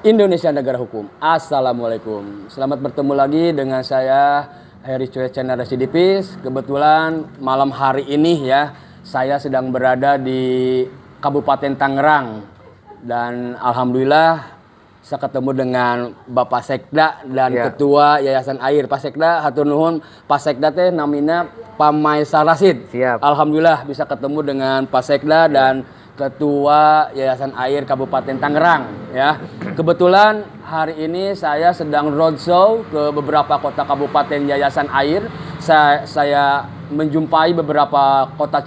Indonesia Negara Hukum. Assalamualaikum. Selamat bertemu lagi dengan saya Heri Coy Channel Residipis. Kebetulan malam hari ini ya, saya sedang berada di Kabupaten Tangerang dan alhamdulillah saya ketemu dengan Bapak Sekda dan Ketua Yayasan Air. Pak Sekda, hatur nuhun. Pak Sekda teh namina Pamaisar Rasid. Siap. Alhamdulillah bisa ketemu dengan Pak Sekda dan Ketua Yayasan Air Kabupaten Tangerang ya. Kebetulan hari ini saya sedang roadshow ke beberapa kota kabupaten Yayasan Air. Saya menjumpai beberapa kota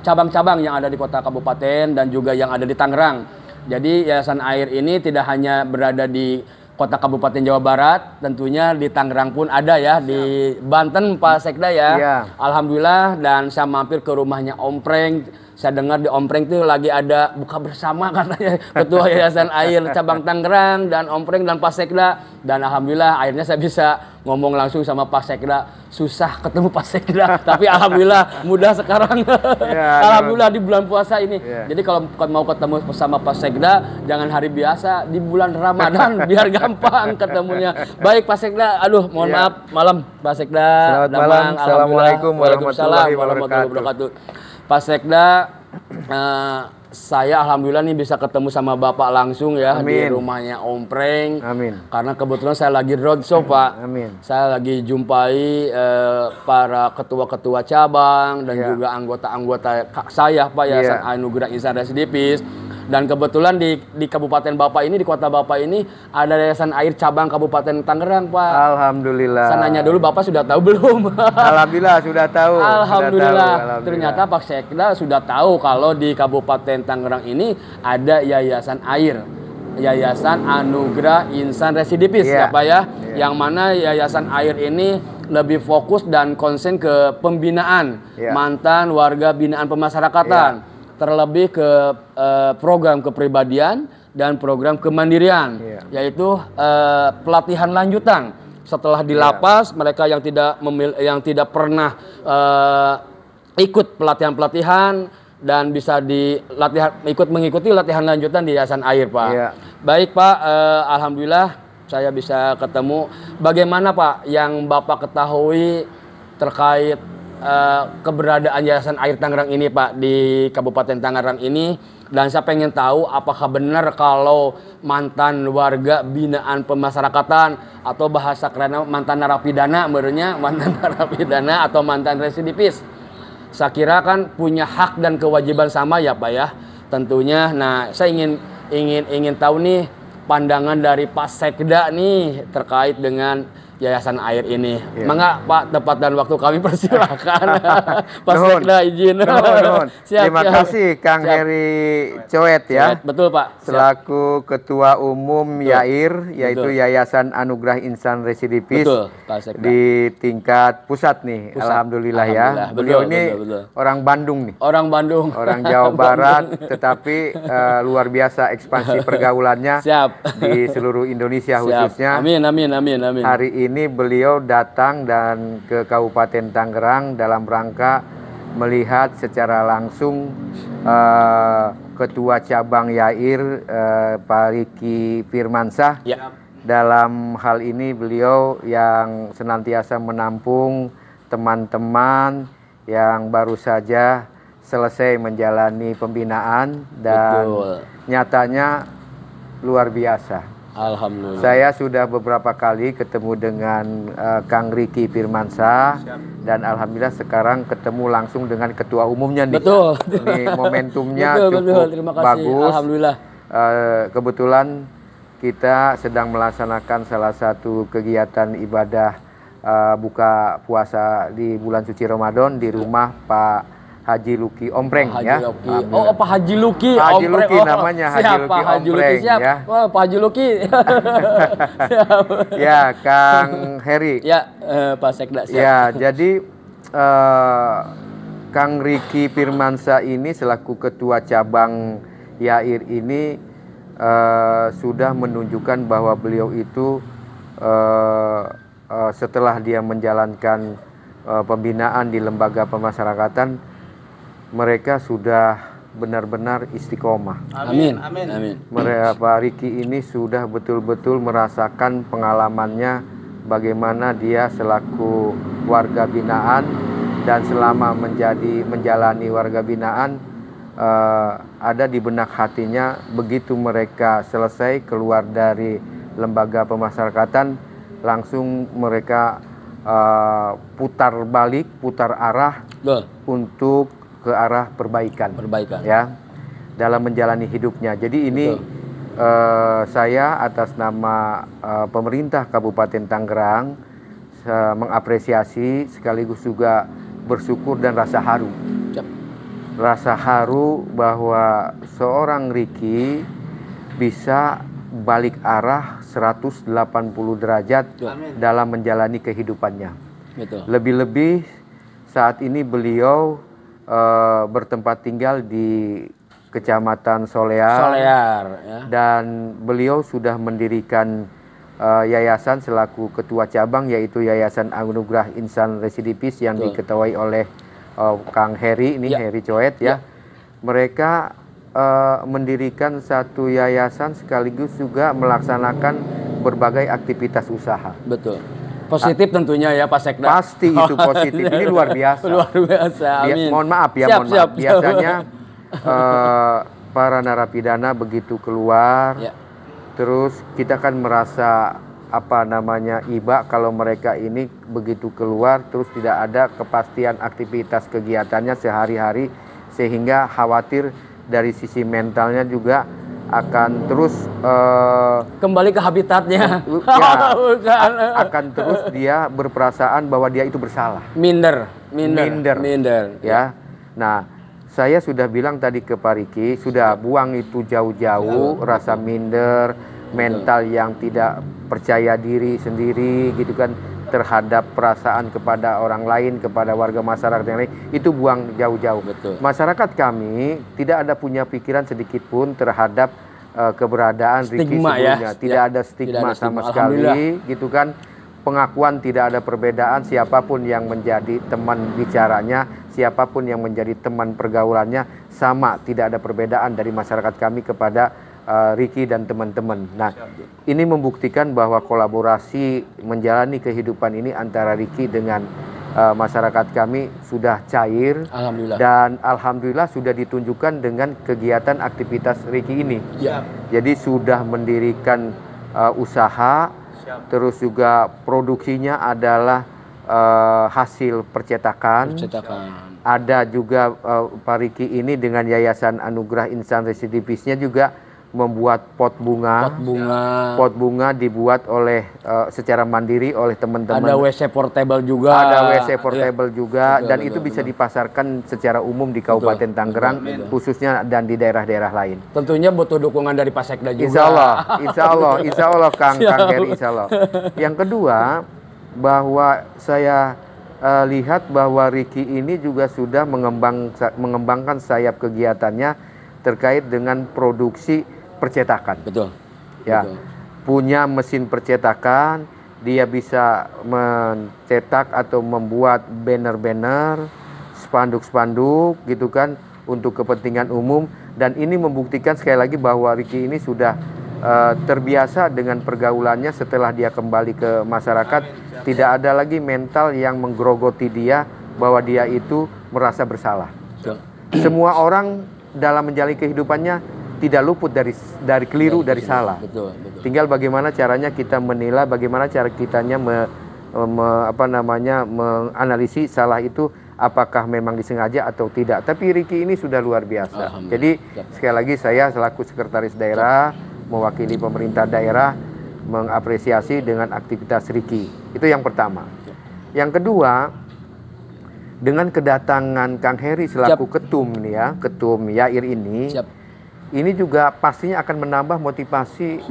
cabang-cabang yang ada di kota kabupaten dan juga yang ada di Tangerang. Jadi Yayasan Air ini tidak hanya berada di kota kabupaten Jawa Barat, tentunya di Tangerang pun ada ya, di Banten Pak Sekda ya. Alhamdulillah, dan saya mampir ke rumahnya Om Preng. Saya dengar di Om Preng itu lagi ada buka bersama katanya Ketua Yayasan Air cabang Tangerang dan Om Preng dan Pak Sekda, dan alhamdulillah akhirnya saya bisa ngomong langsung sama Pak Sekda. Susah ketemu Pak Sekda, tapi alhamdulillah mudah sekarang. Alhamdulillah di bulan puasa ini. Jadi kalau mau ketemu sama Pak Sekda jangan hari biasa, di bulan Ramadan biar gampang ketemunya. Baik Pak Sekda, aduh mohon maaf malam Pak Sekda. Selamat malam. Assalamualaikum warahmatullahi wabarakatuh. Pak Sekda, saya alhamdulillah nih bisa ketemu sama Bapak langsung ya. Amin. Di rumahnya Om Preng. Amin. Karena kebetulan saya lagi roadshow Pak. Amin. Saya lagi jumpai para ketua-ketua cabang dan juga anggota-anggota saya Pak Yayasan Anugerah Insan Residipis. Dan kebetulan di Kabupaten Bapak ini, di kota Bapak ini ada Yayasan Air cabang Kabupaten Tangerang Pak. Alhamdulillah. Saya nanya dulu Bapak sudah tahu belum? Alhamdulillah sudah tahu. Alhamdulillah. Ternyata Pak Sekda sudah tahu kalau di Kabupaten Tangerang ini ada Yayasan Air, Yayasan Anugerah Insan Residipis ya Pak ya. Yang mana Yayasan Air ini lebih fokus dan konsen ke pembinaan mantan warga binaan pemasyarakatan. Terlebih ke program kepribadian dan program kemandirian, yaitu pelatihan lanjutan setelah di lapas. Mereka yang tidak pernah ikut pelatihan-pelatihan dan bisa mengikuti latihan lanjutan di Yayasan Air Pak. Baik Pak, alhamdulillah saya bisa ketemu. Bagaimana Pak yang Bapak ketahui terkait keberadaan Yayasan Air Tangerang ini Pak di Kabupaten Tangerang ini, dan saya pengen tahu apakah benar kalau mantan warga binaan pemasyarakatan atau bahasa kerennya mantan narapidana, menurutnya mantan narapidana atau mantan residipis, saya kira kan punya hak dan kewajiban sama ya Pak ya tentunya. Nah saya ingin tahu nih pandangan dari Pak Sekda nih terkait dengan Yayasan Air ini. Mangga Pak, tepat dan waktu kami persilakan. Pak Sekda izin. Terima kasih Kang Heri Coet ya. Betul Pak. Selaku Ketua Umum Yair, yaitu Yayasan Anugerah Insan Residipis di tingkat pusat nih. Alhamdulillah ya. Beliau ini orang Bandung nih. Orang Bandung. Orang Jawa Barat, tetapi luar biasa ekspansi pergaulannya di seluruh Indonesia khususnya. Amin, amin, amin, amin. Hari ini beliau datang dan ke Kabupaten Tangerang dalam rangka melihat secara langsung Ketua Cabang Yair Pak Riki Firmansyah. Dalam hal ini beliau yang senantiasa menampung teman-teman yang baru saja selesai menjalani pembinaan dan nyatanya luar biasa. Alhamdulillah. Saya sudah beberapa kali ketemu dengan Kang Riki Firmansyah dan alhamdulillah sekarang ketemu langsung dengan ketua umumnya nih. Betul. Ini momentumnya cukup Terima kasih. bagus. Alhamdulillah. Kebetulan kita sedang melaksanakan salah satu kegiatan ibadah buka puasa di bulan suci Ramadan di rumah Pak Haji Luki Om Preng ya. Oh Pak Haji Luki. Haji Luki namanya Haji Luki Om Preng ya. Oh, Pak Haji Luki. Ya Kang Heri. Ya Pak Sekda. Ya jadi Kang Riki Firmansyah ini selaku Ketua Cabang Yair ini sudah menunjukkan bahwa beliau itu setelah dia menjalankan pembinaan di lembaga pemasyarakatan, mereka sudah benar-benar istiqomah. Amin. Amin. Amin. Pak Riki ini sudah betul-betul merasakan pengalamannya bagaimana dia selaku warga binaan dan selama menjalani warga binaan ada di benak hatinya begitu mereka selesai keluar dari lembaga pemasyarakatan langsung mereka putar balik, putar arah untuk ke arah perbaikan. Ya, dalam menjalani hidupnya. Jadi ini saya atas nama pemerintah Kabupaten Tangerang mengapresiasi sekaligus juga bersyukur dan rasa haru. Rasa haru bahwa seorang Riki bisa balik arah 180 derajat dalam menjalani kehidupannya. Lebih-lebih saat ini beliau bertempat tinggal di Kecamatan Solear ya. Dan beliau sudah mendirikan yayasan selaku ketua cabang yaitu Yayasan Anugerah Insan Residipis yang diketuai oleh Kang Heri ini, Heri Coet ya. Mereka mendirikan satu yayasan sekaligus juga melaksanakan berbagai aktivitas usaha. Betul. Positif tentunya ya Pak Sekda. Pasti itu positif. Ini luar biasa. Luar biasa. Amin. Mohon maaf ya, mohon maaf. Biasanya para narapidana begitu keluar, terus kita kan merasa apa namanya iba kalau mereka ini begitu keluar terus tidak ada kepastian aktivitas kegiatannya sehari-hari sehingga khawatir dari sisi mentalnya juga akan terus kembali ke habitatnya. Akan terus dia berperasaan bahwa dia itu bersalah. Minder. Ya. Nah, saya sudah bilang tadi ke Pak Riki, sudah buang itu jauh-jauh rasa minder, mental yang tidak percaya diri sendiri gitu kan terhadap perasaan kepada orang lain, kepada warga masyarakat yang lain, itu buang jauh-jauh. Masyarakat kami tidak ada punya pikiran sedikit pun terhadap keberadaan Riki sebelumnya. Tidak ada stigma sama sekali, gitu kan. Pengakuan tidak ada perbedaan, siapapun yang menjadi teman bicaranya, siapapun yang menjadi teman pergaulannya, sama, tidak ada perbedaan dari masyarakat kami kepada Riki dan teman-teman. Nah, ini membuktikan bahwa kolaborasi menjalani kehidupan ini antara Riki dengan masyarakat kami sudah cair. Alhamdulillah. Dan alhamdulillah sudah ditunjukkan dengan kegiatan aktivitas Riki ini. Jadi sudah mendirikan usaha, terus juga produksinya adalah hasil percetakan. Ada juga Pak Riki ini dengan Yayasan Anugerah Insan Residivisnya juga membuat pot bunga dibuat oleh secara mandiri oleh teman-teman. Ada WC portable juga. Dan itu bisa dipasarkan secara umum di Kabupaten Tangerang khususnya dan di daerah-daerah lain. Tentunya butuh dukungan dari Pak Sekda juga. Insya Allah Kang Heri, insya Allah. Yang kedua, bahwa saya lihat bahwa Riki ini juga sudah mengembangkan sayap kegiatannya terkait dengan produksi percetakan. Ya, punya mesin percetakan, dia bisa mencetak atau membuat banner-banner, spanduk-spanduk gitu kan untuk kepentingan umum, dan ini membuktikan sekali lagi bahwa Riki ini sudah terbiasa dengan pergaulannya setelah dia kembali ke masyarakat. Tidak ada lagi mental yang menggerogoti dia bahwa dia itu merasa bersalah. Semua orang dalam menjalani kehidupannya tidak luput dari keliru, dari salah. Tinggal bagaimana caranya kita menilai, bagaimana cara kitanya menganalisis salah itu apakah memang disengaja atau tidak. Tapi Riki ini sudah luar biasa. Jadi sekali lagi saya selaku sekretaris daerah mewakili pemerintah daerah mengapresiasi dengan aktivitas Riki. Itu yang pertama. Yang kedua, dengan kedatangan Kang Heri selaku ketum Yair ini, ini juga pastinya akan menambah motivasi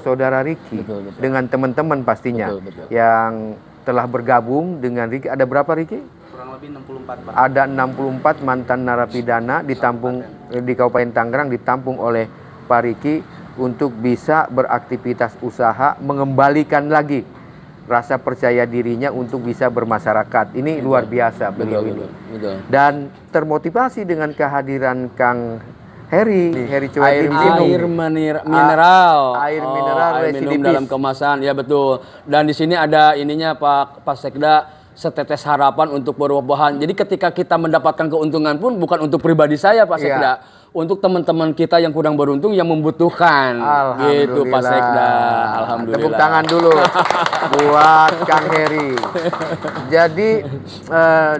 saudara Riki dengan teman-teman pastinya yang telah bergabung dengan Riki. Ada berapa Riki? Kurang lebih 64 Pak. Ada 64 mantan narapidana ditampung di Kabupaten Tangerang, ditampung oleh Pak Riki untuk bisa beraktivitas usaha, mengembalikan lagi rasa percaya dirinya untuk bisa bermasyarakat. Ini luar biasa beliau ini. Betul. Dan termotivasi dengan kehadiran Kang Heri Cuet air mineral, air mineral air minum residipis dalam kemasan, ya betul. Dan di sini ada ininya Pak Sekda, setetes harapan untuk perubahan. Jadi ketika kita mendapatkan keuntungan pun bukan untuk pribadi saya Pak Sekda, untuk teman-teman kita yang kurang beruntung yang membutuhkan. Gitu Pak Sekda. Alhamdulillah. Tepuk tangan dulu buat Kang Heri. Jadi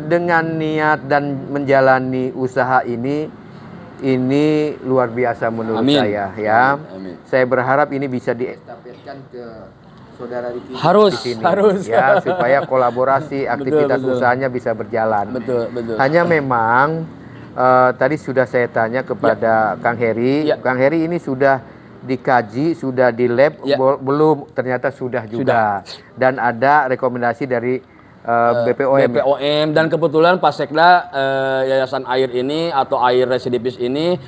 dengan niat dan menjalani usaha ini luar biasa menurut saya ya. Amin. Saya berharap ini bisa diestafetkan ke saudara Riki harus di sini, ya, supaya kolaborasi aktivitas usahanya bisa berjalan. Betul. Hanya memang tadi sudah saya tanya kepada Kang Heri. Kang Heri ini sudah dikaji, sudah di lab, belum, ternyata sudah juga. Dan ada rekomendasi dari BPOM. Dan kebetulan Pak Sekda Yayasan Air ini atau Air Residipis ini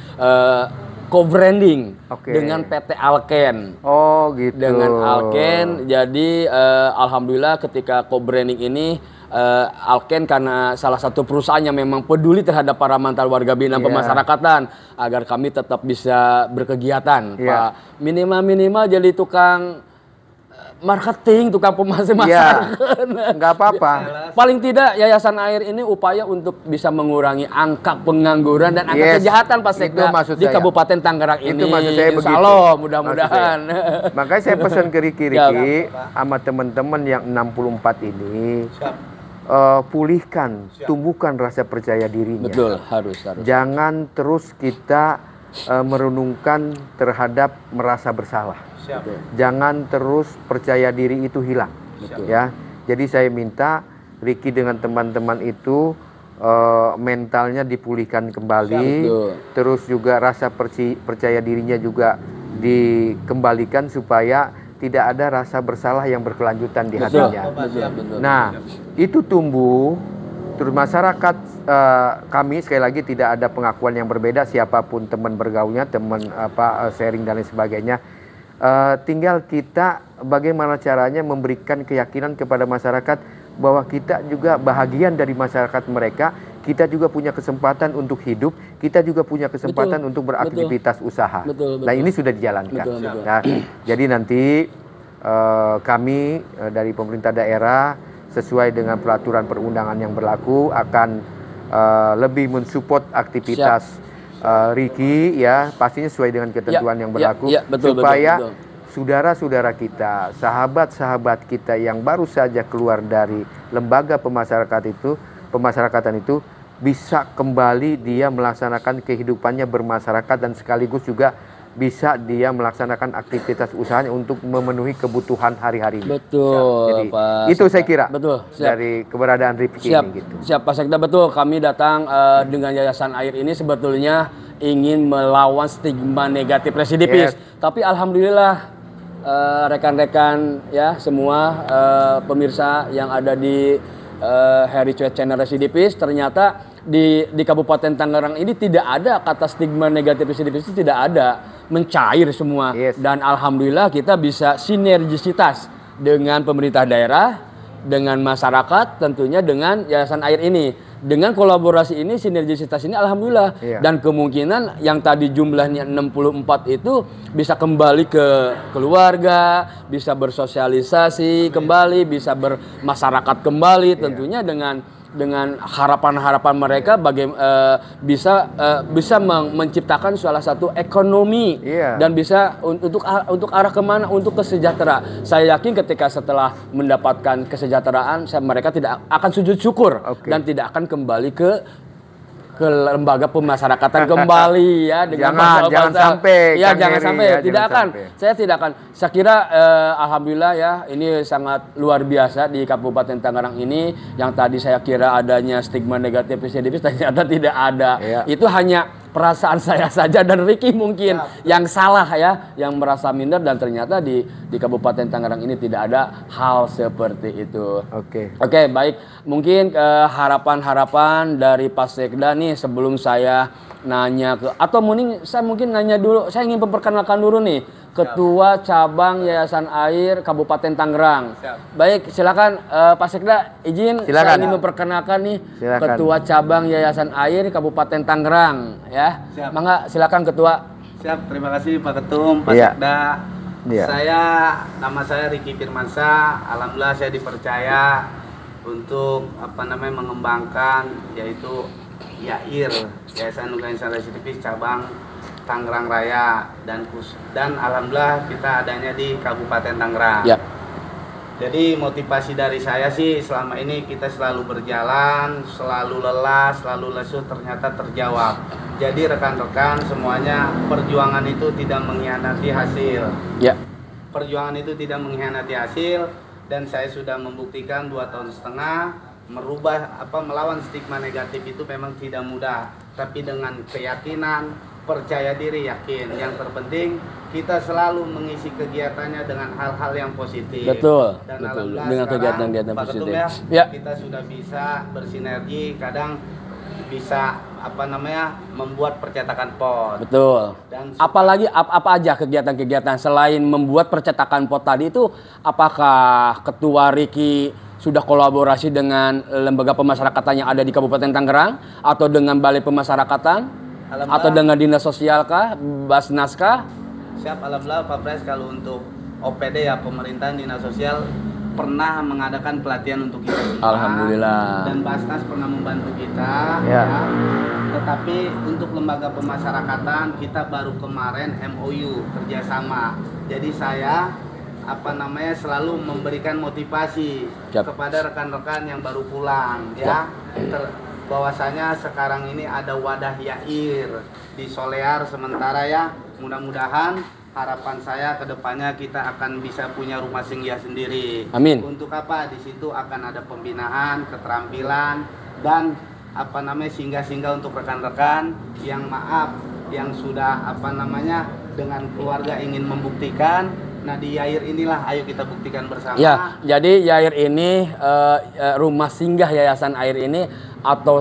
co-branding dengan PT Alken. Oh gitu. Dengan Alken, jadi alhamdulillah ketika co-branding ini Alken karena salah satu perusahaan yang memang peduli terhadap para mantan warga binaan pemasyarakatan agar kami tetap bisa berkegiatan, Pak. Minimal jadi tukang marketing, tukang pemasaran masyarakat. Nggak apa-apa. Paling tidak Yayasan Air ini upaya untuk bisa mengurangi angka pengangguran dan angka kejahatan Pak Sekda di Kabupaten Tangerang ini. Itu maksud saya begitu. Allah, mudah-mudahan. Makanya saya pesan ke Riki sama teman-teman yang 64 ini, pulihkan, tumbuhkan rasa percaya dirinya. Betul, harus. Jangan terus kita merenungkan terhadap merasa bersalah. Jangan terus percaya diri itu hilang. Ya. Jadi saya minta Riki dengan teman-teman itu mentalnya dipulihkan kembali, terus juga rasa percaya dirinya juga dikembalikan supaya tidak ada rasa bersalah yang berkelanjutan di hatinya. Nah, itu tumbuh. Terus masyarakat kami sekali lagi tidak ada pengakuan yang berbeda, siapapun teman bergaulnya, teman sharing dan lain sebagainya. Tinggal kita bagaimana caranya memberikan keyakinan kepada masyarakat bahwa kita juga bahagian dari masyarakat mereka, kita juga punya kesempatan untuk hidup, kita juga punya kesempatan untuk beraktivitas usaha. Nah ini sudah dijalankan. Nah, jadi nanti kami dari pemerintah daerah sesuai dengan peraturan perundangan yang berlaku akan lebih mensupport aktivitas Riki, ya pastinya sesuai dengan ketentuan yang berlaku, supaya saudara-saudara kita, sahabat-sahabat kita yang baru saja keluar dari lembaga pemasyarakatan itu bisa kembali dia melaksanakan kehidupannya bermasyarakat dan sekaligus juga bisa dia melaksanakan aktivitas usahanya untuk memenuhi kebutuhan hari-hari. Betul, jadi, Pak. itu saya kira. Betul. Dari keberadaan Rifki ini gitu. Siap, Pak Sekda, betul. Kami datang dengan Yayasan Air ini sebetulnya ingin melawan stigma negatif residipis. Tapi alhamdulillah rekan-rekan ya semua pemirsa yang ada di Heri Cuet Channel Residipis, ternyata di Kabupaten Tangerang ini tidak ada kata stigma negatif residipis, itu tidak ada, mencair semua. Dan alhamdulillah kita bisa sinergisitas dengan pemerintah daerah, dengan masyarakat, tentunya dengan Yayasan Air ini. Dengan kolaborasi ini, sinergisitas ini alhamdulillah. Dan kemungkinan yang tadi jumlahnya 64 itu bisa kembali ke keluarga, bisa bersosialisasi kembali, bisa bermasyarakat kembali, tentunya dengan harapan-harapan mereka bisa menciptakan salah satu ekonomi dan bisa untuk arah kemana, untuk kesejahteraan. Saya yakin ketika setelah mendapatkan kesejahteraan, mereka tidak akan sujud syukur dan tidak akan kembali ke lembaga pemasyarakatan kembali ya dengan jangan sampai tidak akan. Saya tidak akan. Saya kira alhamdulillah ya, ini sangat luar biasa di Kabupaten Tangerang ini. Yang tadi saya kira adanya stigma negatif residipis, ternyata tidak ada. Itu hanya perasaan saya saja dan Riki mungkin yang salah ya, yang merasa minder, dan ternyata di Kabupaten Tangerang ini tidak ada hal seperti itu. Oke, baik. Mungkin harapan-harapan dari Pak Sekda nih sebelum saya nanya atau saya mungkin nanya dulu, saya ingin memperkenalkan dulu nih Ketua Cabang Yayasan Air Kabupaten Tangerang. Baik, silakan Pak Sekda izin Silakan. saya ingin memperkenalkan nih Silakan. Ketua Cabang Yayasan Air Kabupaten Tangerang ya. Siap. Mangga silakan Ketua. Siap, terima kasih Pak Ketum, Pak Iya. Sekda. Iya. Nama saya Riki Firmansyah. Alhamdulillah saya dipercaya untuk mengembangkan yaitu YAIR, Yayasan Anugerah Insan Residivis cabang Tangerang Raya dan alhamdulillah kita adanya di Kabupaten Tangerang. Ya. Jadi motivasi dari saya sih selama ini kita selalu berjalan, selalu lelah, selalu lesu ternyata terjawab. Jadi rekan-rekan semuanya perjuangan itu tidak mengkhianati hasil. Ya. Perjuangan itu tidak mengkhianati hasil dan saya sudah membuktikan 2,5 tahun melawan stigma negatif itu memang tidak mudah. Tapi dengan keyakinan, percaya diri, yakin. Yang terpenting kita selalu mengisi kegiatannya dengan hal-hal yang positif. Betul. Dan Betul. alhamdulillah Dengan sekarang, kegiatan-kegiatan Pak positif. Ketum ya, Ya. kita sudah bisa bersinergi, kadang bisa membuat percetakan pot. Betul. Dan Apalagi apa aja kegiatan-kegiatan selain membuat percetakan pot tadi itu, apakah Ketua Riki sudah kolaborasi dengan lembaga pemasyarakatan yang ada di Kabupaten Tangerang atau dengan Balai Pemasyarakatan atau dengan Dinas Sosial kah, Basnas kah? Siap, alhamdulillah Pak Pres, kalau untuk OPD ya pemerintahan Dinas Sosial pernah mengadakan pelatihan untuk kita semua. Alhamdulillah. Dan Basnas pernah membantu kita. Ya. Tetapi untuk lembaga pemasyarakatan kita baru kemarin MOU kerjasama. Jadi saya selalu memberikan motivasi Siap. kepada rekan-rekan yang baru pulang ya. Bahwasanya sekarang ini ada wadah YAIR di Solear sementara ya. Mudah-mudahan harapan saya ke depannya kita akan bisa punya rumah singgah sendiri. Amin. Untuk apa? Di situ akan ada pembinaan, keterampilan dan singgah-singgah untuk rekan-rekan yang sudah dengan keluarga ingin membuktikan. Nah di YAIR inilah ayo kita buktikan bersama. Ya, jadi YAIR ini rumah singgah Yayasan Air ini atau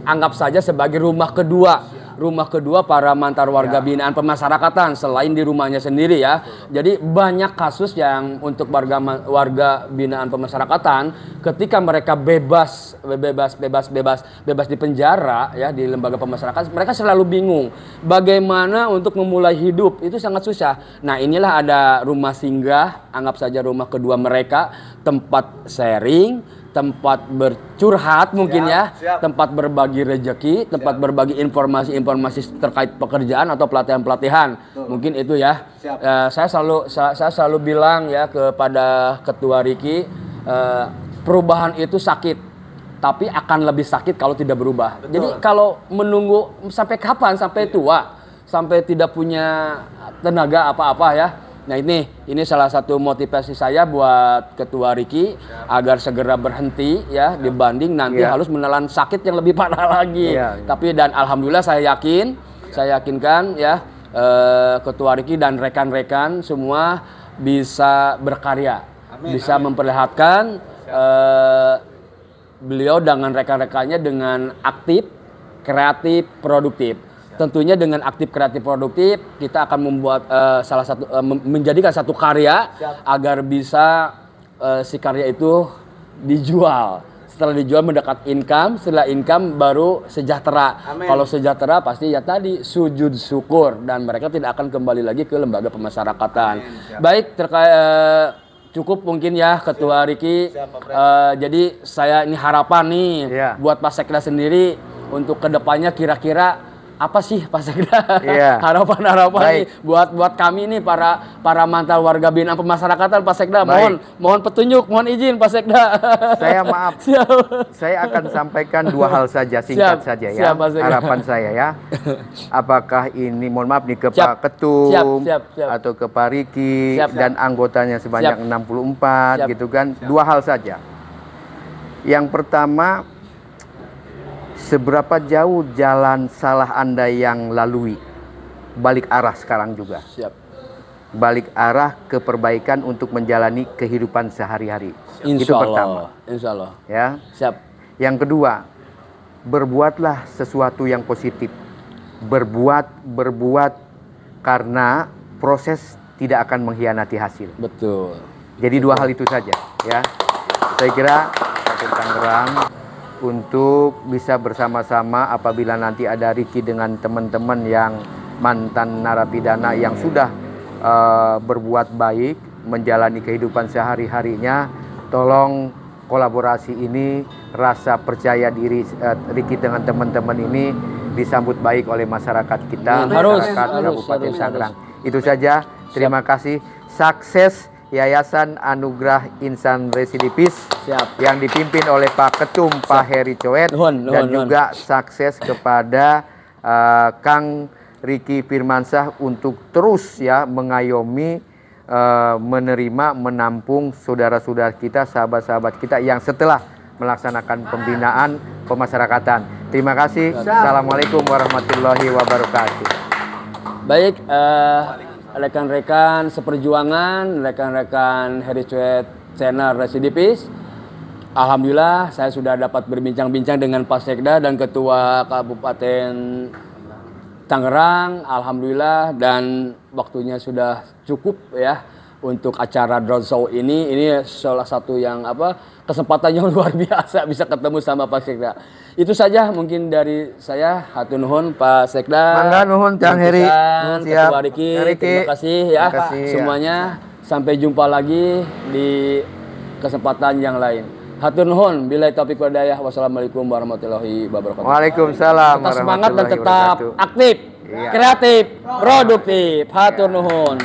anggap saja sebagai rumah kedua para mantan warga binaan pemasyarakatan selain di rumahnya sendiri ya. Jadi banyak kasus yang untuk warga binaan pemasyarakatan ketika mereka bebas di penjara ya di lembaga pemasyarakatan, mereka selalu bingung bagaimana untuk memulai hidup, itu sangat susah. Nah, inilah ada rumah singgah, anggap saja rumah kedua mereka, tempat sharing, tempat bercurhat mungkin Siap. tempat berbagi rezeki, tempat berbagi informasi terkait pekerjaan atau pelatihan-pelatihan. Mungkin itu ya. Saya selalu bilang ya kepada Ketua Riki, perubahan itu sakit, tapi akan lebih sakit kalau tidak berubah. Betul. Jadi kalau menunggu sampai kapan? Sampai tua, sampai tidak punya tenaga apa-apa ya. Nah ini salah satu motivasi saya buat Ketua Riki agar segera berhenti ya dibanding nanti harus menelan sakit yang lebih parah lagi. Tapi dan alhamdulillah saya yakinkan ya Ketua Riki dan rekan-rekan semua bisa berkarya, bisa memperlihatkan beliau dengan rekan-rekannya dengan aktif, kreatif, produktif. Tentunya dengan aktif, kreatif, produktif kita akan membuat menjadikan satu karya agar bisa si karya itu dijual. Setelah dijual mendapat income, setelah income baru sejahtera. Amin. Kalau sejahtera pasti ya tadi sujud syukur dan mereka tidak akan kembali lagi ke lembaga pemasyarakatan. Baik, cukup mungkin ya Ketua Riki. Jadi saya ini harapan nih buat Pak Sekda sendiri untuk kedepannya kira-kira apa sih Pak Sekda harapan nih buat kami nih para mantan warga binaan pemasyarakatan Pak Sekda. Mohon petunjuk, mohon izin Pak Sekda. Saya maaf. Saya akan sampaikan dua hal saja singkat saja ya. Harapan saya ya. Apakah ini mohon maaf nih ke Pak Ketum atau ke Pak Riki dan anggotanya sebanyak 64 gitu kan. Dua hal saja. Yang pertama, seberapa jauh jalan salah Anda yang lalui, balik arah sekarang juga. Balik arah ke perbaikan untuk menjalani kehidupan sehari-hari. Itu pertama. Insya Allah. Ya. Yang kedua, berbuatlah sesuatu yang positif. Berbuat karena proses tidak akan mengkhianati hasil. Betul. Jadi dua hal itu saja ya. Saya kira Kabupaten Tangerang untuk bisa bersama-sama apabila nanti ada Ricky dengan teman-teman yang mantan narapidana yang sudah berbuat baik, menjalani kehidupan sehari-harinya, tolong kolaborasi ini, rasa percaya diri Ricky dengan teman-teman ini disambut baik oleh masyarakat kita, masyarakat Kabupaten Tangerang. Itu saja. Terima kasih. Sukses Yayasan Anugerah Insan Residivis yang dipimpin oleh Pak Ketum Pak Heri Coet, dan juga sukses kepada Kang Ricky Firmansyah untuk terus ya mengayomi, menerima, menampung saudara-saudara kita, sahabat-sahabat kita yang setelah melaksanakan pembinaan pemasyarakatan. Terima kasih. Assalamualaikum warahmatullahi wabarakatuh. Baik, rekan-rekan seperjuangan, rekan-rekan Heri Coet Channel Residivis, alhamdulillah saya sudah dapat berbincang-bincang dengan Pak Sekda dan Ketua Kabupaten Tangerang, alhamdulillah, dan waktunya sudah cukup ya untuk acara drone show ini. Ini salah satu yang kesempatan yang luar biasa bisa ketemu sama Pak Sekda. Itu saja mungkin dari saya. Hatur nuhun Pak Sekda. Mangga nuhun Kang Heri. Ketua Ricky. Terima kasih ya semuanya. Sampai jumpa lagi di kesempatan yang lain. Hatur nuhun. Billahi taufiq wal hidayah. Wassalamualaikum warahmatullahi wabarakatuh. Waalaikumsalam. Tetap semangat dan tetap aktif, kreatif, produktif. Hatur nuhun.